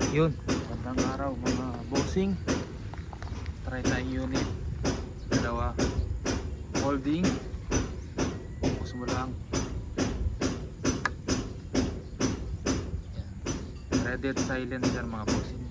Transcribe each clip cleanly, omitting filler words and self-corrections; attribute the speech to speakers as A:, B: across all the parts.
A: Yun, magandang araw mga bossing. Try tayong unit. Dalawa. Holding. Focus mo lang. Yan. Threaded silencer mga bossing.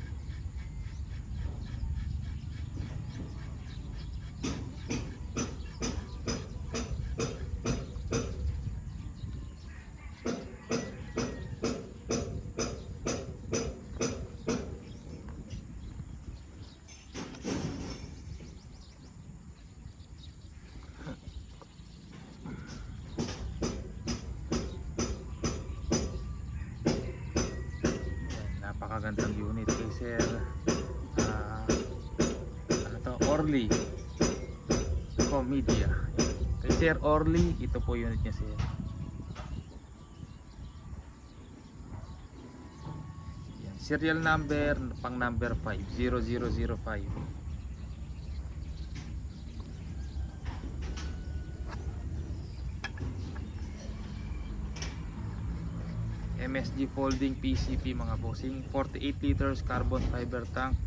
A: Napakagandang unit kay Sir ano to, Orly Comedia. Kay Sir Orly, ito po unit niya sir. Yan. Serial number pang number 50005. MSG folding PCP mga bossing, 48 liters carbon fiber tank.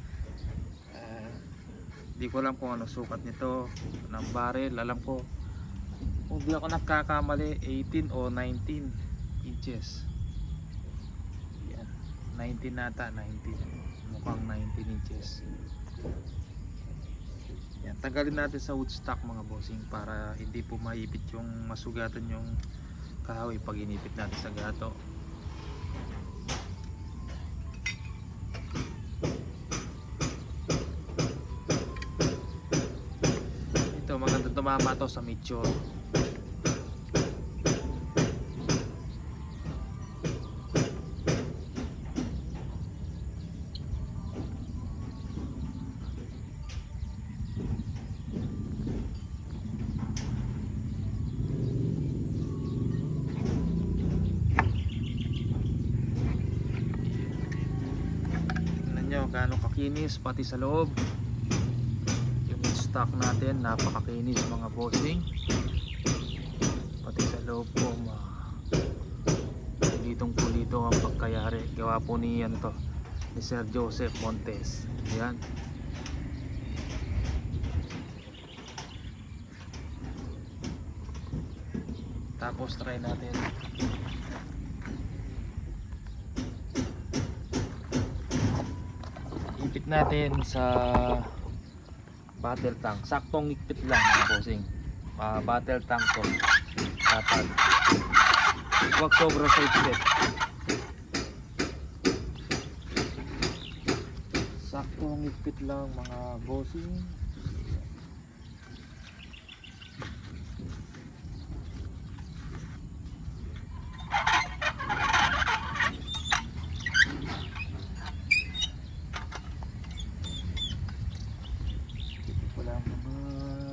A: Di ko alam kung ano sukat nito ng barrel. Alam ko, kung di ako nagkakamali, 18 o 19 inches. Yan, 19 nata, 19, mukhang 19 inches. Yan, tanggalin natin sa wood stock mga bossing para hindi po maipit yung masugatan yung kahoy pag inipit natin sa gato. Maganda tumama to sa meteor. Tingnan nyo gaano kakinis pati sa loob. Stock natin napakakinis mga bossing, pati sa loob po pulitong ang pagkayari. Gawa po ni ano to, ni Sir Joseph Montes. Yan. Tapos try natin ipit natin sa battle tank. Saktong ikpit lang mga bossing. Battle tank to. Dapat huwag sobra sa ikpit. Saktong ikpit lang mga bossing.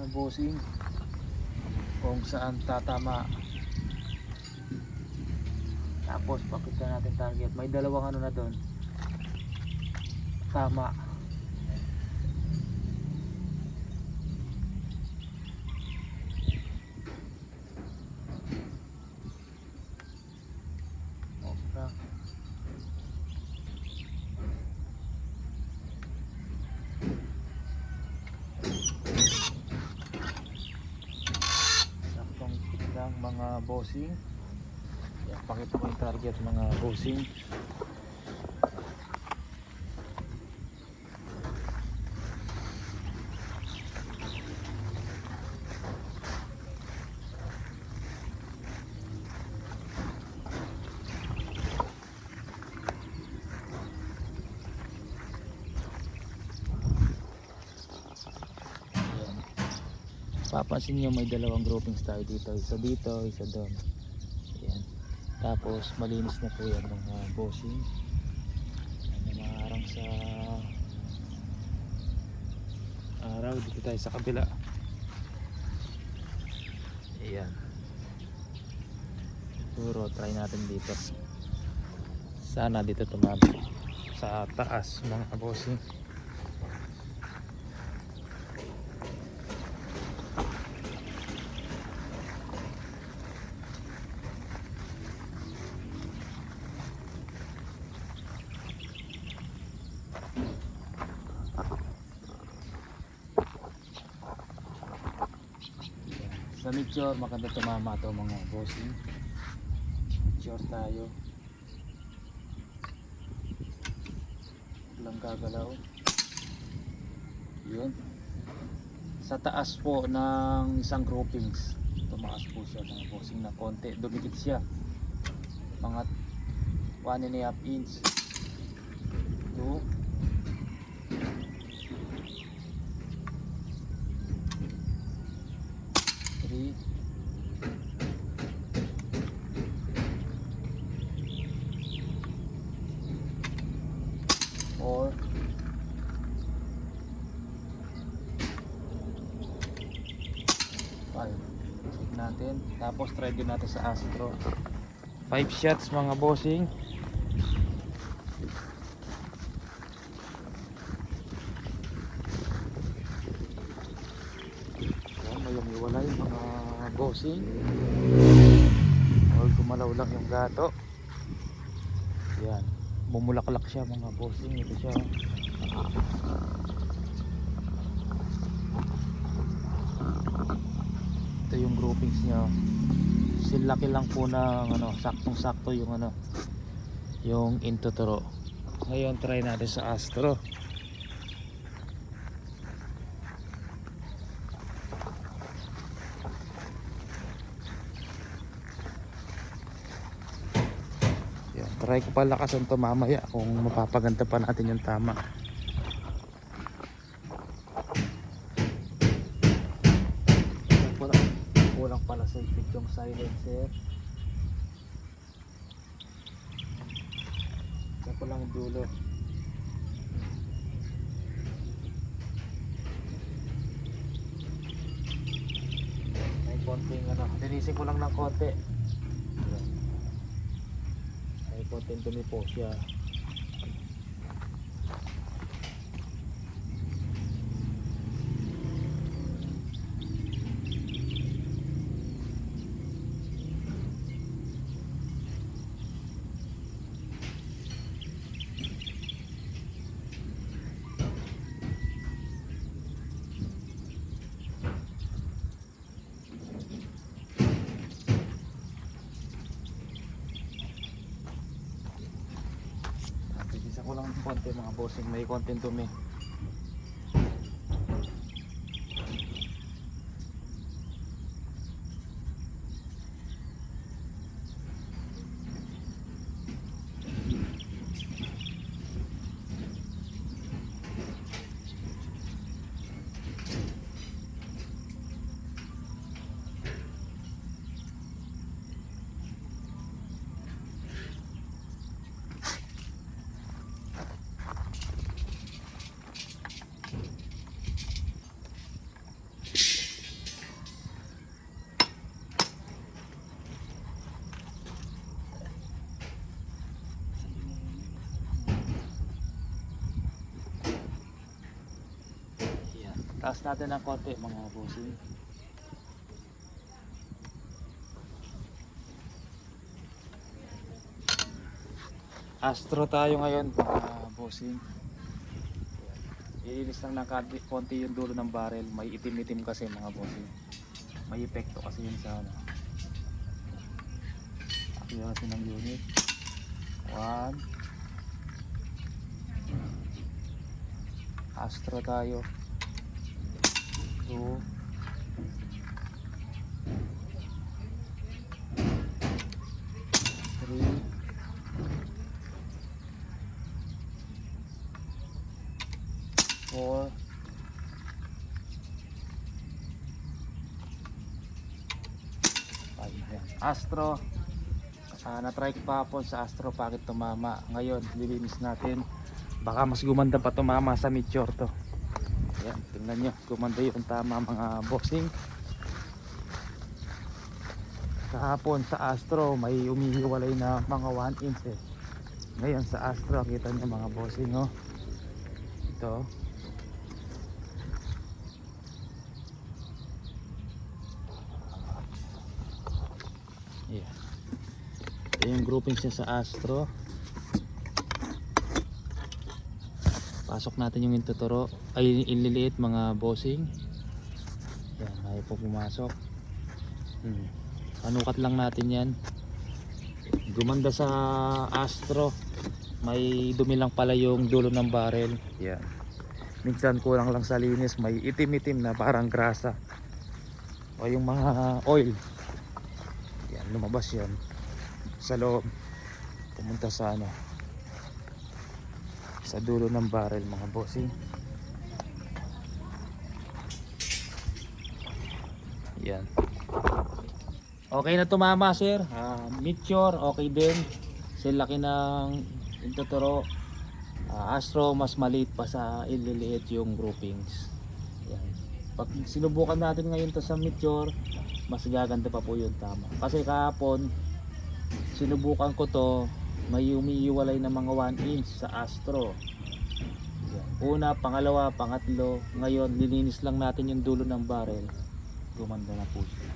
A: Bossing kung saan tatama. Tapos pakita natin target. May dalawang ano na doon. Tama. Mga bossing, yan, pakita ko yung target mga bossing. Papansin nyo may dalawang groupings tayo dito, isa dito, isa doon. Ayan. Tapos malinis na po yan mga bossing. Namaharang sa araw. Dito tayo sa kabila. Ayan. Siguro try natin dito. Sana dito tumama sa taas mga bossing. Sa Meteor maganda tumama to mga bossing. Meteor tayo. Walang gagalaw. Yun. Sa taas po ng isang groupings, tumaas po siya mga bossing na konti. Dumikit siya. Mga 1.5 inch. 2. 3. 4. 5. Check natin. Tapos try din natin sa Astro. 5 shots mga bossing. Ayan, mayong iwalay mga bossing. Or gumalaw lang yung gato. Yan. Bumulaklak siya mga bossing. Ito siya. Ito yung groupings niya. Silaki lang po ng ano, saktong-sakto yung ano, yung intuturo. Ngayon try natin sa Astro. Yan, try ko palakasan to mamaya kung mapapaganda pa natin yung tama. Kulang pala sa ipit yung silencer. Ito ko lang yung dulo. May konting ano, linisin ko lang ng konti. May konting dumi po siya. Isa ko lang ng konti mga bossing, may konting dumi. Taas natin ng konti mga bossing. Astro tayo ngayon mga bossing. Ilinis lang ng konti yung dulo ng barrel. May itim-itim kasi mga bossing. May epekto kasi yun sa ano. Accuracy ng unit. 1. Astro tayo. 2. 3. 4. 5. Astro. Na-try ko pa po sa Astro bakit tumama. Ngayon lilinis natin. Baka mas gumanda pa tumama sa Meteor to. Ayan, tingnan nyo, gumanda yung tama mga bossing. Kahapon sa Astro may umihiwalay na mga 1 inch eh. Ngayon sa Astro kita nyo mga bossing oh. Ito. Yeah. Ito yung groupings niya sa Astro. Pasok natin yung intuturo ay inliliit mga bossing. Yan, ayaw po pumasok. Panukat lang natin yan. Gumanda sa Astro, may dumi lang pala yung dulo ng barrel. Yan. Minsan kulang lang sa linis, may itim-itim na parang grasa o yung mga oil. Yan, lumabas yan sa loob, pumunta sa sa dulo ng barrel mga bossing. Yan. Okay na tumama sir. Meteor okay din. Sa laki ng Totoro. Astro mas maliit pa sa ililiit yung groupings. Yan. Pag sinubukan natin ngayon to sa Meteor, mas gaganda pa po yung tama. Kasi kahapon sinubukan ko to, may umiiwalay na mga 1 inch sa Astro. Yan. Una, pangalawa, pangatlo. Ngayon lininis lang natin yung dulo ng barrel. Gumanda na po siya.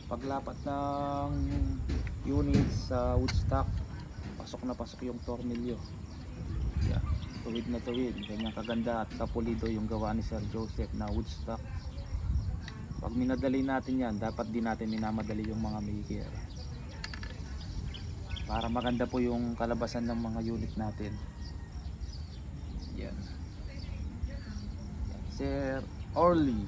A: Paglapat ng unit sa woodstock, pasok na pasok yung tornilyo. Yeah. Tuwid na tuwid, ganyan kaganda at kapulido yung gawa ni Sir Joseph na woodstock. Pag minadali natin yan, dapat din natin minamadali yung mga maker para maganda po yung kalabasan ng mga unit natin. Yan. Sir Orly.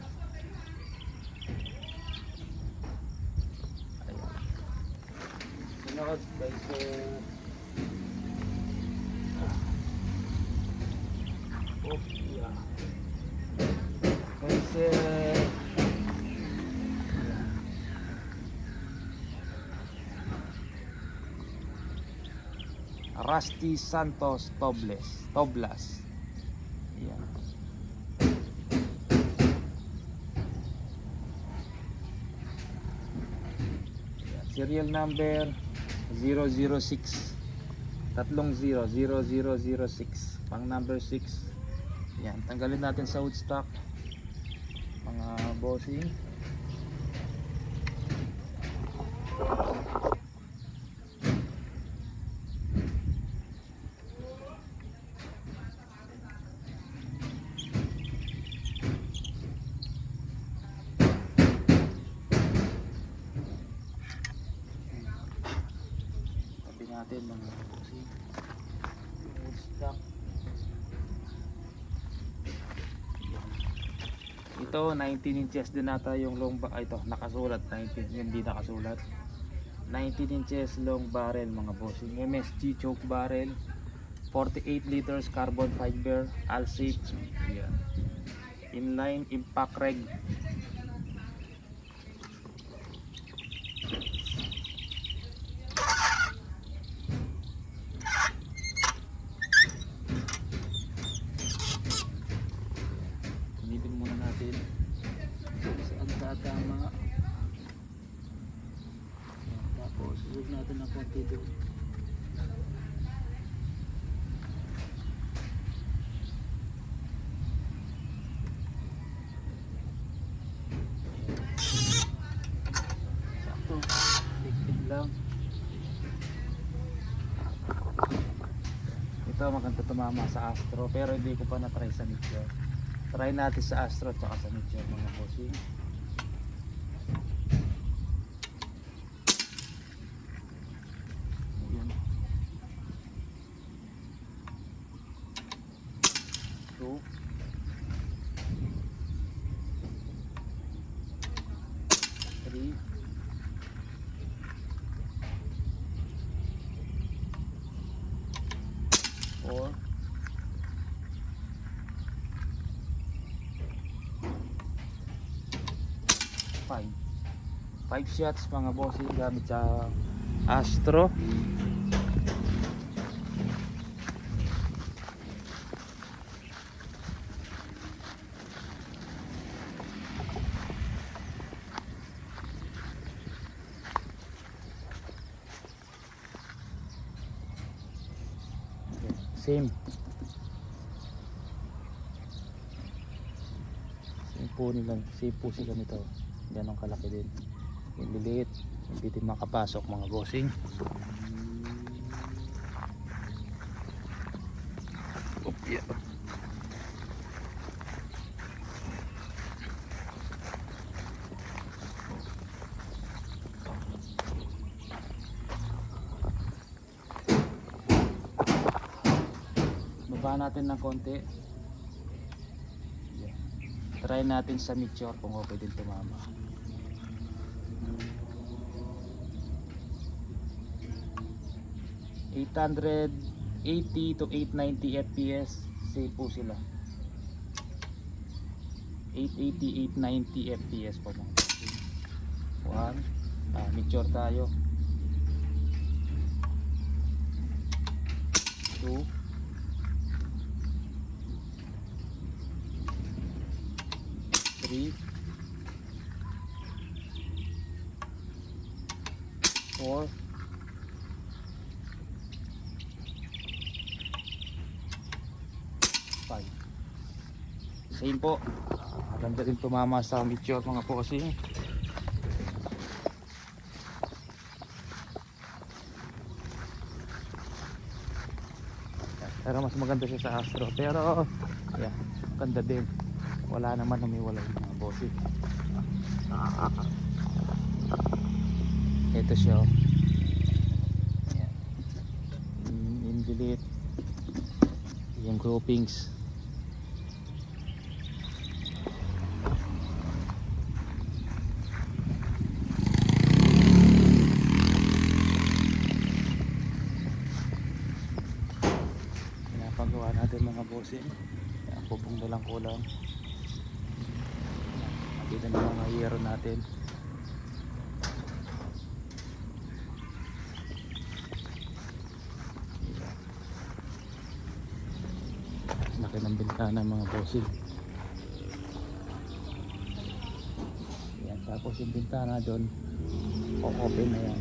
A: Sunod kay Sir kay Sir Rusty Santos Toblas. Yan. Serial number 006 0006 pang number 6. Yan, tanggalin natin sa woodstock mga bossing. Natin mga woodstock. Ito 19 inches din nata yung long ito nakasulat 19, hindi nakasulat 19 inches long barrel mga bossing. MSG choke barrel, 48 liters carbon fiber, all shape. Yan. Inline impact reg. Tama. Tapos susog natin ng konti doon. Sakto. Tiktik lang. Ito maganda tumama sa Astro pero hindi ko pa na-try sa Meteor. Try natin sa Astro at sa Meteor mga bossing. Four, 5 shots mga bossing gamit sa Astro. Same. Same po nila. Same po sila nito. Ganong kalaki din. Yung liliit. Hindi din makapasok mga bossing. Oh, yeah. Baba natin ng konti. Yeah. Try natin sa mixture kung okay din tumama. $880 to 890 fps. Same po sila. 880, 890 fps po mga bossing. Mixture tayo. 2, 3, 4, 5. Same po. Maganda din tumama sa mixture mga bossing. Pero mas maganda siya sa Astro. Pero yeah, maganda din. Wala naman humiwalay mga bossing. Ito siya. Yan. Yung delete. Yung groupings. Pinapagawa natin mga bossing. Bubong na lang kulang. Dito na mga hero natin. Laki ng bintana mga bossing. Yan, tapos yung bintana doon open na yan.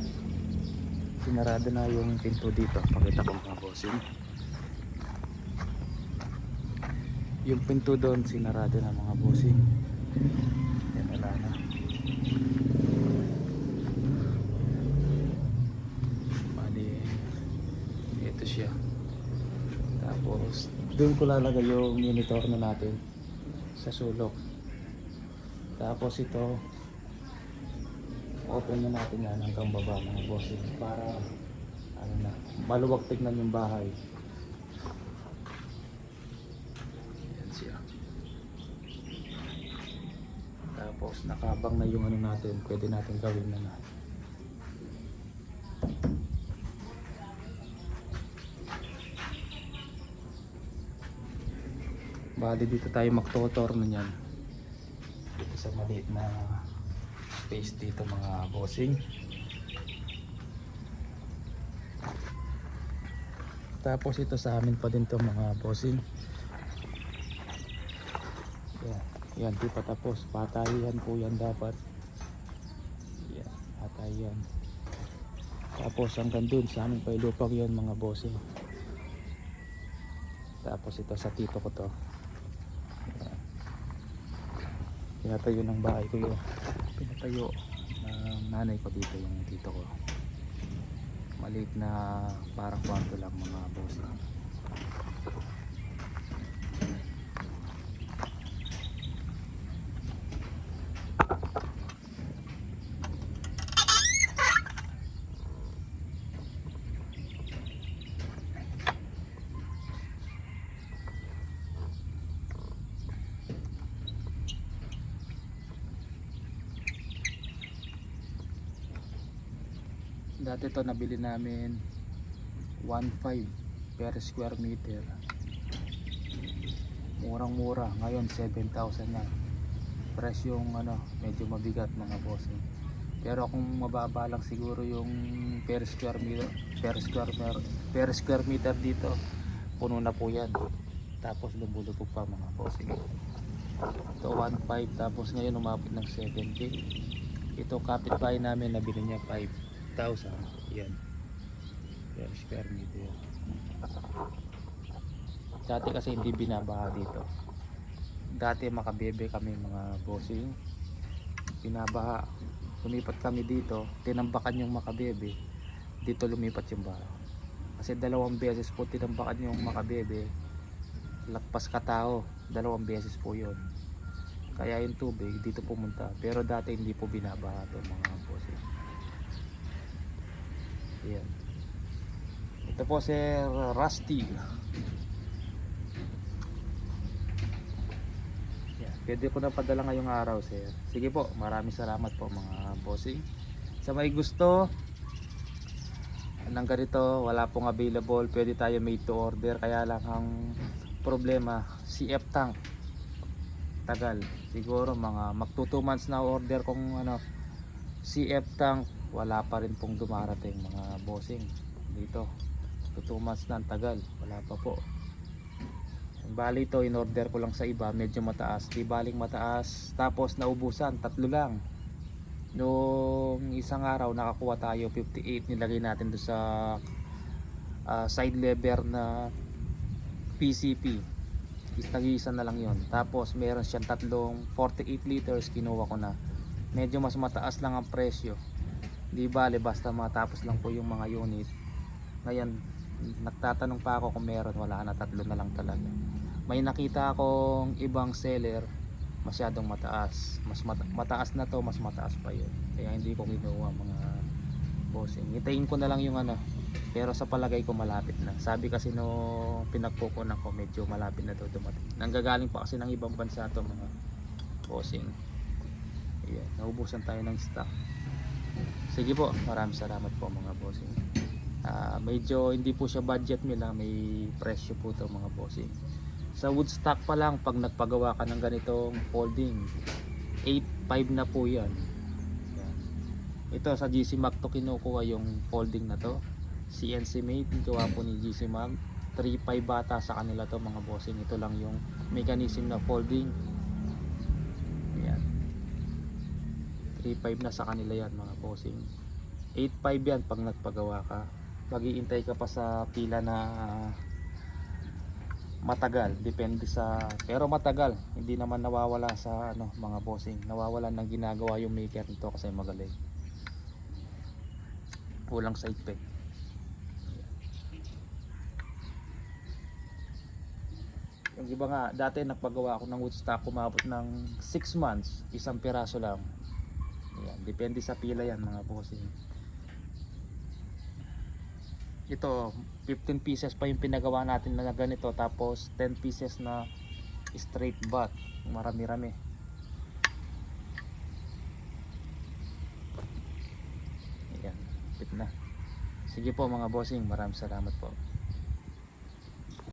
A: Sinarado na yung pinto dito. Pakita ko mga bossing. Yung pinto doon sinarado na mga bossing. Yan, wala na. Bali, ito siya. Tapos doon ko lalagay yung monitor na natin sa sulok. Tapos ito open na natin yan hanggang baba mga bossing para ano na, maluwag tignan yung bahay. Yan siya. Tapos nakabang na yung ano natin, pwede natin gawin na. Bali dito tayo magtutor na yan. Dito sa maliit na space dito mga bossing. Tapos ito sa amin pa din to mga bossing. Yan, di pa tapos. Patayan po yan dapat. Yan, patayan. Tapos hanggang dun sa amin pa ilupag yun mga bossing. Tapos ito sa tito ko to. Yan. Pinatayo ng bahay ko yun. Pinatayo ng nanay ko dito yung tito ko. Maliit na parang kwarto lang mga bossing. Dati to nabili namin 1.5 per square meter. Murang mura, ngayon 7,000 na. Presyong ano, medyo mabigat mga bossing. Pero kung mababa lang siguro yung per square meter dito, puno na po yan. Tapos lumulubog pa mga bossing. Ito 1.5 tapos ngayon umabot ng 7K. Ito kapitbahay namin nabili niya 5,000. Yan per square meter. Dati kasi hindi binabaha dito. Dati Makabebe kami mga bossing. Binabaha. Lumipat kami dito, tinambakan yung Makabebe. Dito lumipat yung baha. Kasi 2 beses po tinambakan yung Makabebe. Lagpas Katao, 2 beses po yun. Kaya yung tubig dito pumunta. Pero dati hindi po binabaha to mga bossing. Ayan. Ito po Sir Rusty. Yan. Pwede ko na padala ngayong araw sir. Sige po, maraming salamat po mga bossing. Sa may gusto ng ganito, wala pong available, pwede tayo made to order. Kaya lang ang problema, CF tank tagal. Siguro mga magto 2 months na order kung ano, CF tank, wala pa rin pong dumarating mga bossing dito. 2 months na, ang tagal, wala pa po. Bali ito in order ko lang sa iba, medyo mataas, di baling mataas, tapos naubusan, 3 lang. Noong isang araw nakakuha tayo 58, nilagay natin doon sa side lever na PCP. Nag-iisa na lang yon. Tapos meron siyang tatlong 48 liters, kinuha ko na. Medyo mas mataas lang ang presyo. Di bale basta matapos lang po yung mga unit. Ngayon nagtatanong pa ako kung meron, wala na, 3 na lang talaga. May nakita akong ibang seller masyadong mataas, mataas na to, mas mataas pa yun, kaya hindi ko kinuha mga bossing. Itayin ko na lang yung ano, pero sa palagay ko malapit na. Sabi kasi no pinagkukunan ko, medyo malapit na to dumating. Nanggagaling pa kasi ng ibang bansa to mga bossing. Ayan, naubusan tayo ng stock. Sige po, maraming salamat po mga bossing. Medyo hindi po siya budget meal, may presyo po to mga bossing. Sa Woodstock pa lang, pag nagpagawa ka ng ganitong folding, 8.5 na po yan. Yan. Ito sa GC Mag to kinukuha yung folding na to, CNC made, gawa po ni GC Mag. 3.5 bata sa kanila to mga bossing. Ito lang yung mechanism na folding. Yan. 3.5 na sa kanila yan mga bossing. 8.5 yan pag nagpagawa ka. Mag-iintay ka pa sa pila na matagal, depende sa, pero matagal, hindi naman nawawala sa ano mga bossing, nawawalan ng ginagawa yung maker nito kasi magaling, kulang sa ipek. Yung iba nga dati nagpagawa ako ng Woodstock, umabot ng 6 months, isang piraso lang. Ayan, depende sa pila yan mga bossing. Ito 15 pieces pa yung pinagawa natin na ganito, tapos 10 pieces na straight butt, marami-rami. Ayan, pit na. Sige po mga bossing, maraming salamat po.